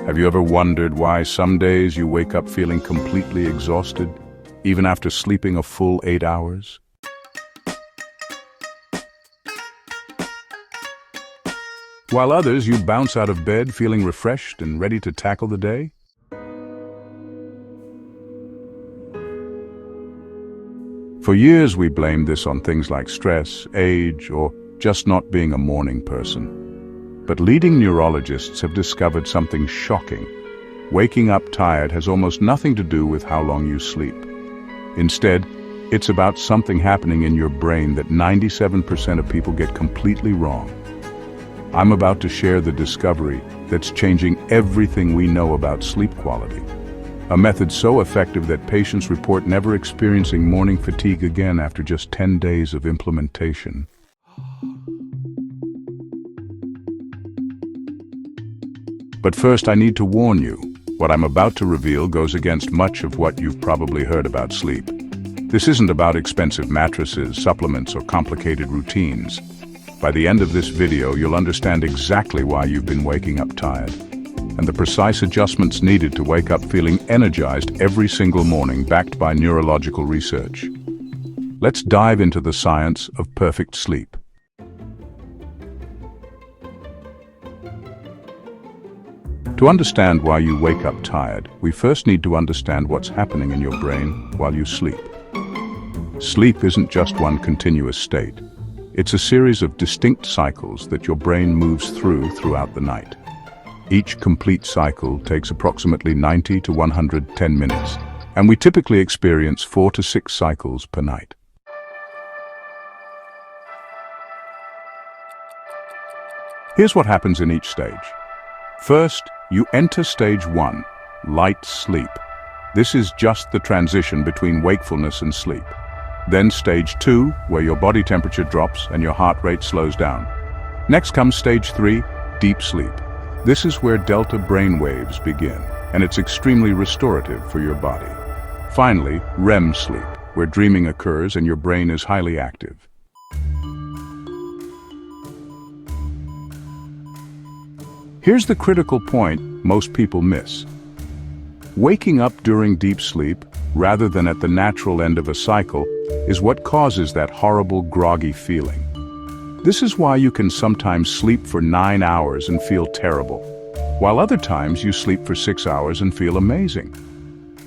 Have you ever wondered why some days you wake up feeling completely exhausted, even after sleeping a full 8 hours? While others, you bounce out of bed feeling refreshed and ready to tackle the day? For years, we blamed this on things like stress, age, or just not being a morning person. But leading neurologists have discovered something shocking. Waking up tired has almost nothing to do with how long you sleep. Instead, it's about something happening in your brain that 97% of people get completely wrong. I'm about to share the discovery that's changing everything we know about sleep quality. A method so effective that patients report never experiencing morning fatigue again after just 10 days of implementation. But first, I need to warn you. What I'm about to reveal goes against much of what you've probably heard about sleep. This isn't about expensive mattresses, supplements, or complicated routines. By the end of this video, you'll understand exactly why you've been waking up tired, and the precise adjustments needed to wake up feeling energized every single morning, backed by neurological research. Let's dive into the science of perfect sleep. To understand why you wake up tired, we first need to understand what's happening in your brain while you sleep. Sleep isn't just one continuous state. It's a series of distinct cycles that your brain moves throughout the night. Each complete cycle takes approximately 90 to 110 minutes, and we typically experience 4 to 6 cycles per night. Here's what happens in each stage. First, you enter stage 1, light sleep. This is just the transition between wakefulness and sleep. Then stage 2, where your body temperature drops and your heart rate slows down. Next comes stage 3, deep sleep. This is where delta brain waves begin, and it's extremely restorative for your body. Finally, REM sleep, where dreaming occurs and your brain is highly active. Here's the critical point most people miss. Waking up during deep sleep, rather than at the natural end of a cycle, is what causes that horrible groggy feeling. This is why you can sometimes sleep for 9 hours and feel terrible, while other times you sleep for 6 hours and feel amazing.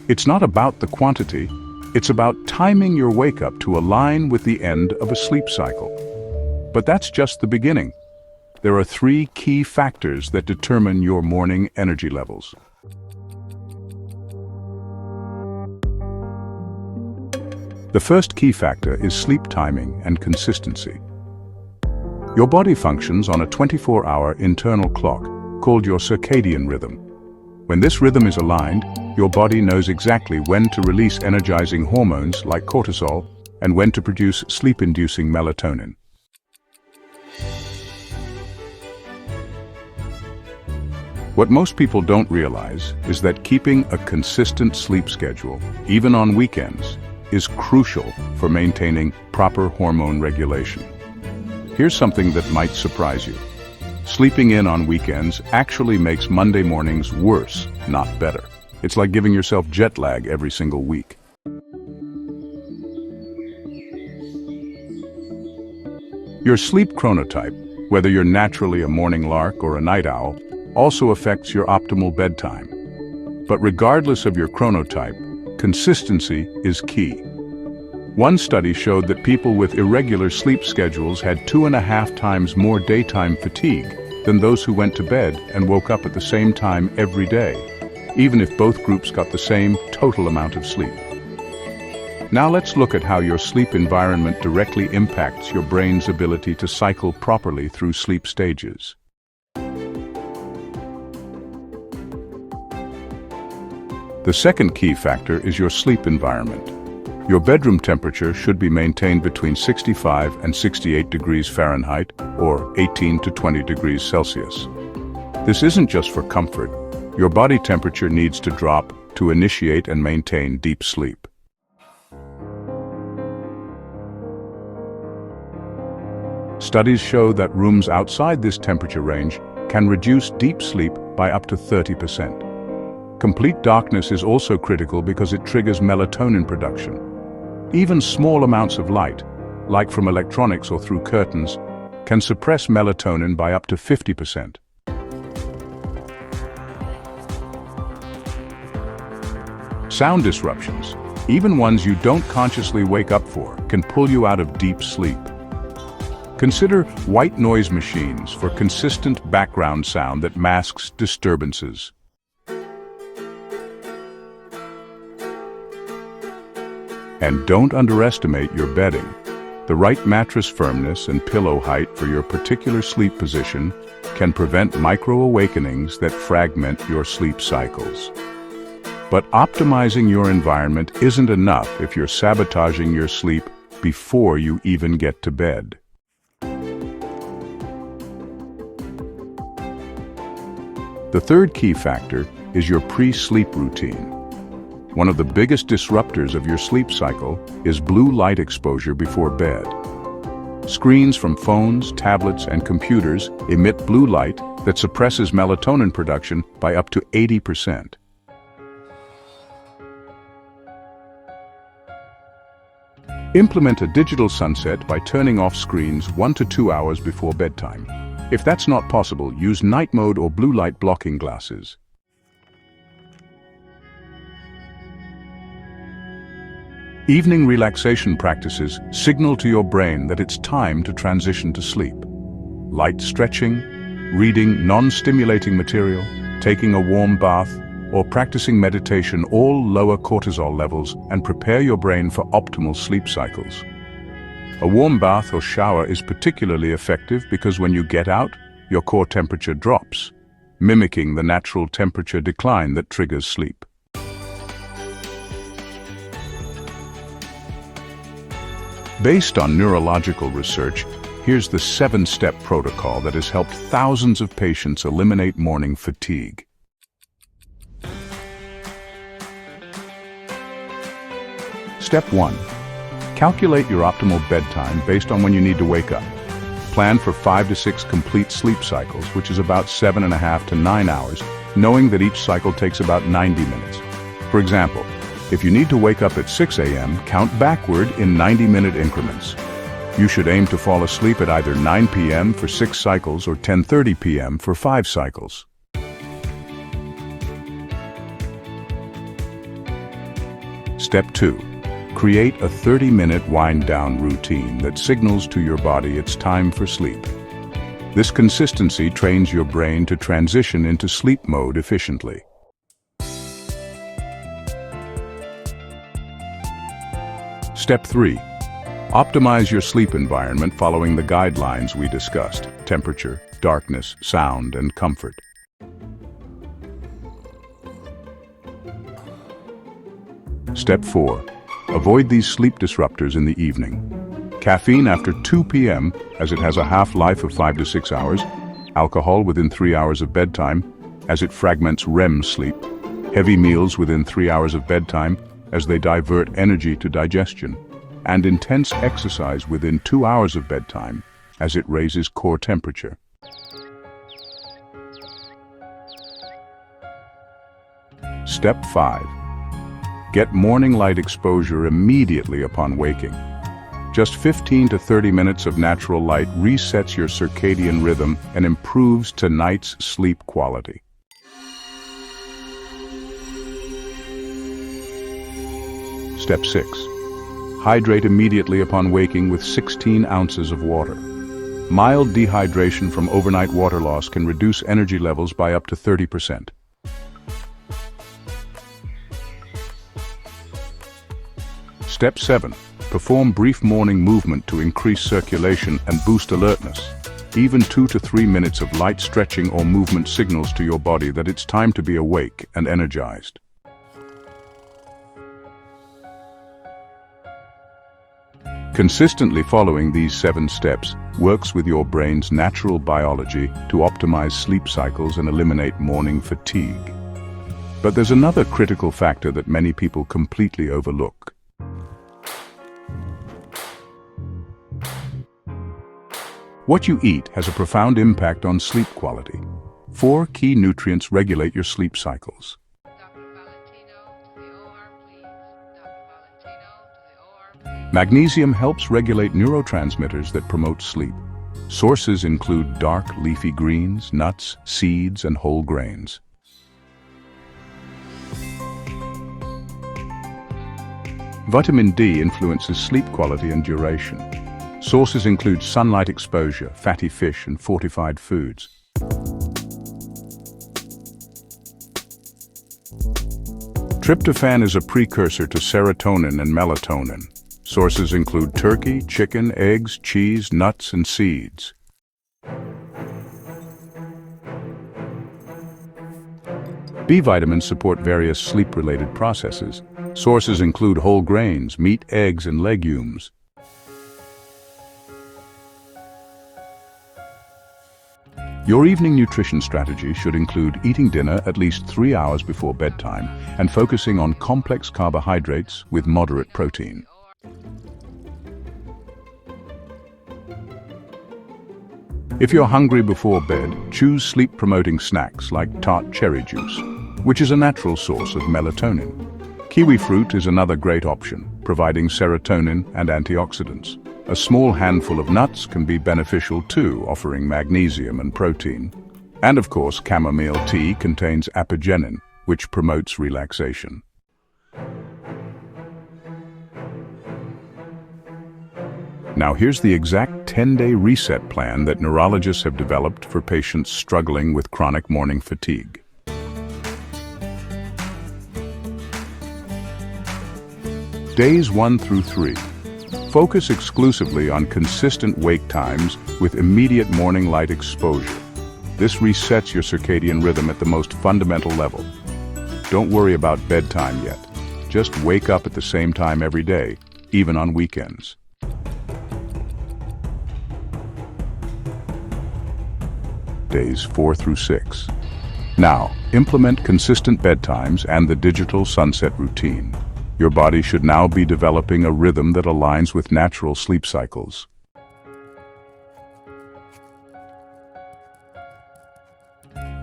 It's not about the quantity, it's about timing your wake-up to align with the end of a sleep cycle. But that's just the beginning. There are 3 key factors that determine your morning energy levels. The first key factor is sleep timing and consistency. Your body functions on a 24-hour internal clock called your circadian rhythm. When this rhythm is aligned, your body knows exactly when to release energizing hormones like cortisol and when to produce sleep-inducing melatonin. What most people don't realize is that keeping a consistent sleep schedule, even on weekends, is crucial for maintaining proper hormone regulation. Here's something that might surprise you. Sleeping in on weekends actually makes Monday mornings worse, not better. It's like giving yourself jet lag every single week. Your sleep chronotype, whether you're naturally a morning lark or a night owl, also affects your optimal bedtime. But regardless of your chronotype, consistency is key. One study showed that people with irregular sleep schedules had 2.5 times more daytime fatigue than those who went to bed and woke up at the same time every day, even if both groups got the same total amount of sleep. Now let's look at how your sleep environment directly impacts your brain's ability to cycle properly through sleep stages. The second key factor is your sleep environment. Your bedroom temperature should be maintained between 65 and 68 degrees Fahrenheit or 18 to 20 degrees Celsius. This isn't just for comfort. Your body temperature needs to drop to initiate and maintain deep sleep. Studies show that rooms outside this temperature range can reduce deep sleep by up to 30%. Complete darkness is also critical because it triggers melatonin production. Even small amounts of light, like from electronics or through curtains, can suppress melatonin by up to 50%. Sound disruptions, even ones you don't consciously wake up for, can pull you out of deep sleep. Consider white noise machines for consistent background sound that masks disturbances. And don't underestimate your bedding. The right mattress firmness and pillow height for your particular sleep position can prevent micro-awakenings that fragment your sleep cycles. But optimizing your environment isn't enough if you're sabotaging your sleep before you even get to bed. The third key factor is your pre-sleep routine. One of the biggest disruptors of your sleep cycle is blue light exposure before bed. Screens from phones, tablets, and computers emit blue light that suppresses melatonin production by up to 80%. Implement a digital sunset by turning off screens 1 to 2 hours before bedtime. If that's not possible, use night mode or blue light blocking glasses. Evening relaxation practices signal to your brain that it's time to transition to sleep. Light stretching, reading non-stimulating material, taking a warm bath, or practicing meditation all lower cortisol levels and prepare your brain for optimal sleep cycles. A warm bath or shower is particularly effective because when you get out, your core temperature drops, mimicking the natural temperature decline that triggers sleep. Based on neurological research, here's the 7-step protocol that has helped thousands of patients eliminate morning fatigue. Step 1. Calculate your optimal bedtime based on when you need to wake up. Plan for 5 to 6 complete sleep cycles, which is about 7.5 to 9 hours, knowing that each cycle takes about 90 minutes. For example, if you need to wake up at 6 a.m., count backward in 90-minute increments. You should aim to fall asleep at either 9 p.m. for 6 cycles or 10:30 p.m. for 5 cycles. Step 2. Create a 30-minute wind-down routine that signals to your body it's time for sleep. This consistency trains your brain to transition into sleep mode efficiently. Step 3. Optimize your sleep environment following the guidelines we discussed: temperature, darkness, sound, and comfort. Step 4. Avoid these sleep disruptors in the evening. Caffeine after 2 p.m., as it has a half-life of 5 to 6 hours, alcohol within 3 hours of bedtime, as it fragments REM sleep, heavy meals within 3 hours of bedtime, as they divert energy to digestion, and intense exercise within 2 hours of bedtime, as it raises core temperature. Step 5. Get morning light exposure immediately upon waking. Just 15 to 30 minutes of natural light resets your circadian rhythm and improves tonight's sleep quality. Step 6. Hydrate immediately upon waking with 16 ounces of water. Mild dehydration from overnight water loss can reduce energy levels by up to 30%. Step 7. Perform brief morning movement to increase circulation and boost alertness. Even 2 to 3 minutes of light stretching or movement signals to your body that it's time to be awake and energized. Consistently following these 7 steps works with your brain's natural biology to optimize sleep cycles and eliminate morning fatigue. But there's another critical factor that many people completely overlook. What you eat has a profound impact on sleep quality. 4 key nutrients regulate your sleep cycles. Magnesium helps regulate neurotransmitters that promote sleep. Sources include dark leafy greens, nuts, seeds, and whole grains. Vitamin D influences sleep quality and duration. Sources include sunlight exposure, fatty fish, and fortified foods. Tryptophan is a precursor to serotonin and melatonin. Sources include turkey, chicken, eggs, cheese, nuts, and seeds. B vitamins support various sleep-related processes. Sources include whole grains, meat, eggs, and legumes. Your evening nutrition strategy should include eating dinner at least 3 hours before bedtime and focusing on complex carbohydrates with moderate protein. If you're hungry before bed, choose sleep-promoting snacks like tart cherry juice, which is a natural source of melatonin. Kiwi fruit is another great option, providing serotonin and antioxidants. A small handful of nuts can be beneficial too, offering magnesium and protein. And of course, chamomile tea contains apigenin, which promotes relaxation. Now here's the exact 10-day reset plan that neurologists have developed for patients struggling with chronic morning fatigue. Days 1 through 3. Focus exclusively on consistent wake times with immediate morning light exposure. This resets your circadian rhythm at the most fundamental level. Don't worry about bedtime yet. Just wake up at the same time every day, even on weekends. Days 4 through 6. Now, implement consistent bedtimes and the digital sunset routine. Your body should now be developing a rhythm that aligns with natural sleep cycles.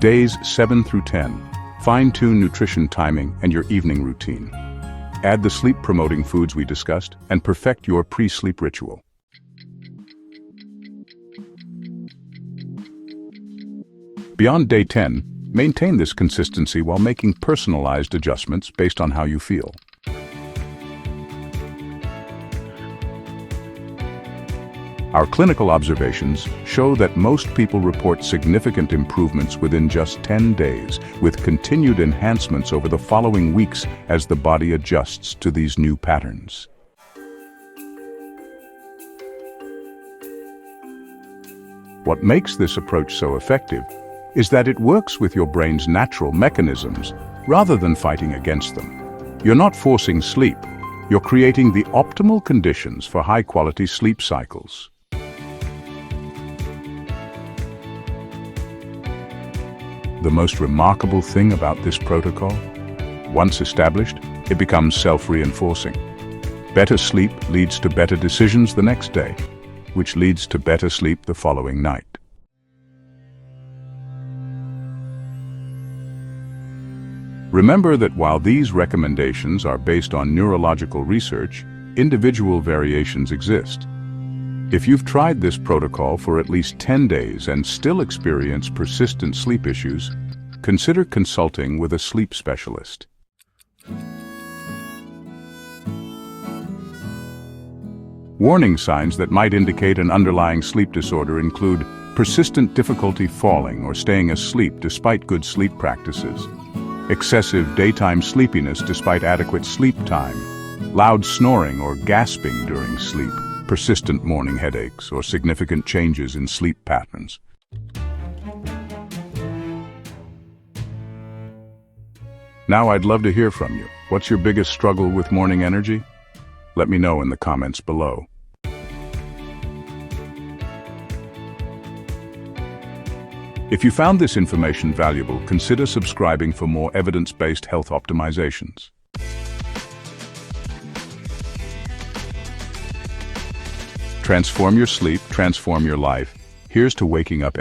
Days 7 through 10. Fine-tune nutrition timing and your evening routine. Add the sleep-promoting foods we discussed and perfect your pre-sleep ritual. Beyond day 10, maintain this consistency while making personalized adjustments based on how you feel. Our clinical observations show that most people report significant improvements within just 10 days, with continued enhancements over the following weeks as the body adjusts to these new patterns. What makes this approach so effective is that it works with your brain's natural mechanisms rather than fighting against them. You're not forcing sleep, you're creating the optimal conditions for high-quality sleep cycles. The most remarkable thing about this protocol? Once established, it becomes self-reinforcing. Better sleep leads to better decisions the next day, which leads to better sleep the following night. Remember that while these recommendations are based on neurological research, individual variations exist. If you've tried this protocol for at least 10 days and still experience persistent sleep issues, consider consulting with a sleep specialist. Warning signs that might indicate an underlying sleep disorder include persistent difficulty falling or staying asleep despite good sleep practices, excessive daytime sleepiness despite adequate sleep time, loud snoring or gasping during sleep, persistent morning headaches, or significant changes in sleep patterns. Now I'd love to hear from you. What's your biggest struggle with morning energy? Let me know in the comments below. If you found this information valuable, consider subscribing for more evidence-based health optimizations. Transform your sleep, transform your life. Here's to waking up